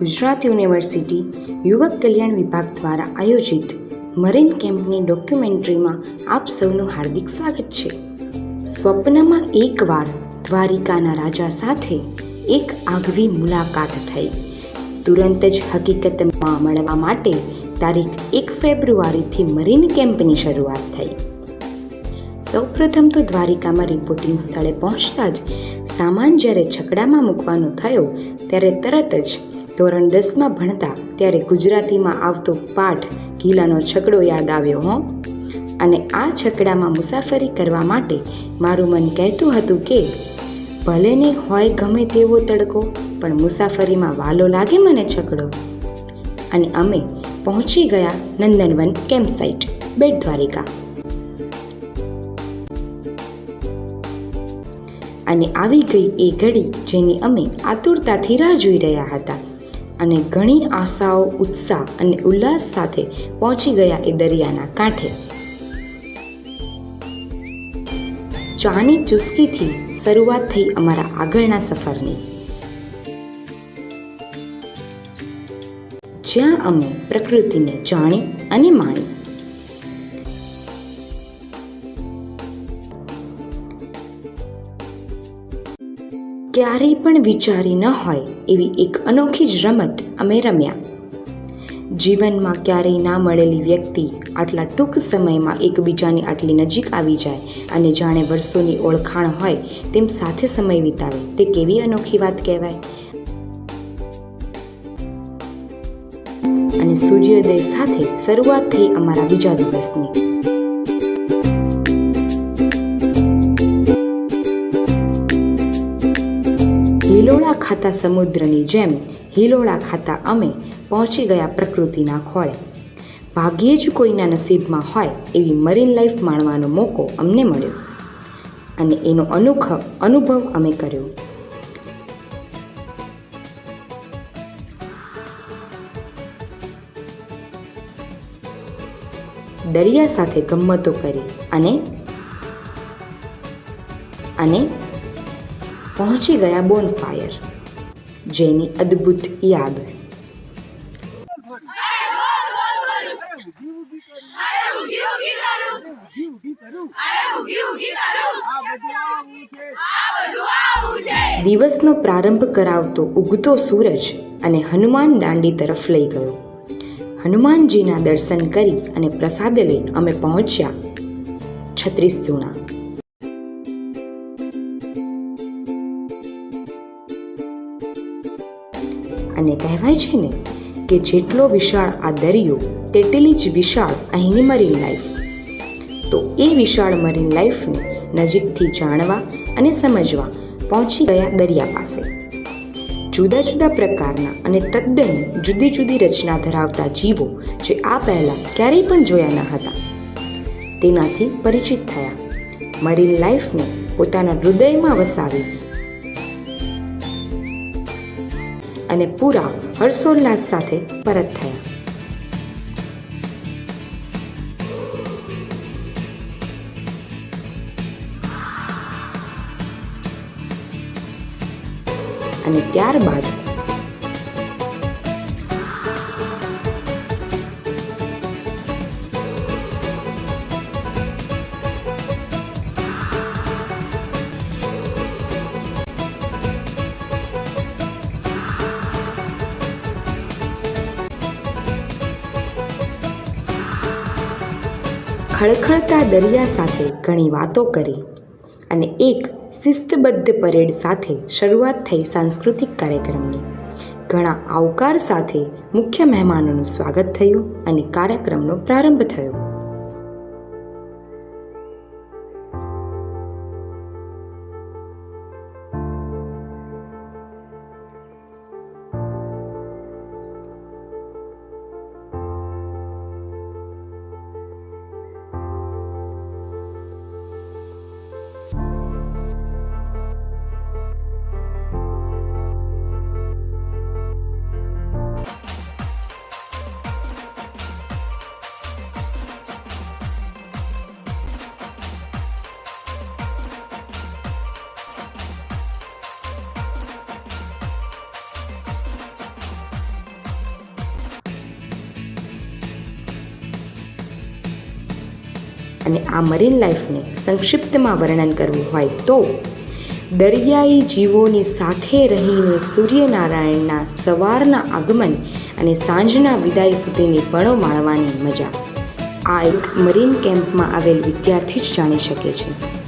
Gujarat university યુવક કલ્યાણ વિભાગ દ્વારા આયોજિત મરીન કેમ્પની ડોક્યુમેન્ટરીમાં આપ સૌનું હાર્દિક સ્વાગત છે. સ્વપ્નમાં એકવાર દ્વારિકાના રાજા સાથે એક આગવી મુલાકાત થઈ. તુરંત જ હકીકતમાં મળવા માટે તારીખ 1 ફેબ્રુઆરીથી મરીન કેમ્પની શરૂઆત થઈ. સૌપ્રથમ તો દ્વારિકામાં રિપોર્ટિંગ સ્થળે પહોંચતા જ સામાન જ્યારે છકડામાં મૂકવાનો થયો ત્યારે તરત જ ધોરણ 10માં ભણતા ત્યારે ગુજરાતીમાં આવતો પાઠ ગીલાનો છકડો યાદ આવ્યો હો. અને આ છકડામાં મુસાફરી કરવા માટે મારું મન કહેતું હતું કે ભલે ને હોય ગમે તેવો તડકો, પણ મુસાફરીમાં વાલો લાગે મને છકડો. અને અમે પહોંચી ગયા નંદનવન કેમ્પ સાઇટ, બેટ દ્વારિકા. અને આવી ગઈ એ ઘડી જેની અમે આતુરતાથી રાહ જોઈ રહ્યા હતા. અને ઘણી આશાઓ, ઉત્સાહ અને ઉલ્લાસ સાથે પહોંચી ગયા એ દરિયાના કાંઠે. ચાની ચુસ્કીથી શરૂઆત થઈ અમારા આગળના સફરની, જ્યાં અમે પ્રકૃતિને જાણી અને માણી. ક્યારેય પણ વિચારી ન હોય એવી એક અનોખી જ રમત અમે રમ્યા. જીવનમાં ક્યારેય ના મળેલી વ્યક્તિ આટલા ટૂંક સમયમાં એકબીજાની આટલી નજીક આવી જાય અને જાણે વર્ષોની ઓળખાણ હોય તેમ સાથે સમય વિતાવે, તે કેવી અનોખી વાત કહેવાય. અને સૂર્યોદય સાથે શરૂઆત થઈ અમારા બીજા દિવસની. હિલોળા ખાતા સમુદ્રની જેમ હિલોળા ખાતા અમે પહોંચી ગયા પ્રકૃતિના ખોળે. ભાગ્યે જ કોઈના નસીબમાં હોય એવી મરીન લાઈફ માણવાનો મોકો અમને મળ્યો અને એનો અનુભવ અમે કર્યો. દરિયા સાથે ગમ્મતો કરી અને પહોંચી ગયા બોનફાયર, જેની અદ્ભુત યાદ. દિવસનો પ્રારંભ કરાવતો ઉગતો સૂરજ અને હનુમાન દાંડી તરફ લઈ ગયો. હનુમાનજીના દર્શન કરી અને પ્રસાદ લઈ અમે પહોંચ્યા 36 ધૂણા. અને કહેવાય છે ને કે જેટલો વિશાળ આ દરિયો તેટલી જ વિશાળ અહીંની મરીન લાઈફ. તો એ વિશાળ મરીન લાઈફને નજીકથી જાણવા અને સમજવા પહોંચી ગયા દરિયા પાસે. જુદા જુદા પ્રકારના અને તદ્દન જુદી જુદી રચના ધરાવતા જીવો જે આ પહેલાં ક્યારેય પણ જોયા ન હતા, તેનાથી પરિચિત થયા. મરીન લાઈફને પોતાના હૃદયમાં વસાવી અને પૂરા હર્ષોલ્લાસ સાથે પરત થયા. અને ત્યારબાદ ખળખળતા દરિયા સાથે ઘણી વાતો કરી અને એક શિસ્તબદ્ધ પરેડ સાથે શરૂઆત થઈ સાંસ્કૃતિક કાર્યક્રમની. ઘણા આવકાર સાથે મુખ્ય મહેમાનોનું સ્વાગત થયું અને કાર્યક્રમનો પ્રારંભ થયો. અને આ મરીન લાઈફને સંક્ષિપ્તમાં વર્ણન કરવું હોય તો દરિયાઈ જીવોની સાથે રહીને સૂર્યનારાયણના સવારના આગમન અને સાંજના વિદાય સુધીની પળો માણવાની મજા આ એક મરીન કેમ્પમાં આવેલ વિદ્યાર્થી જ જાણી શકે છે.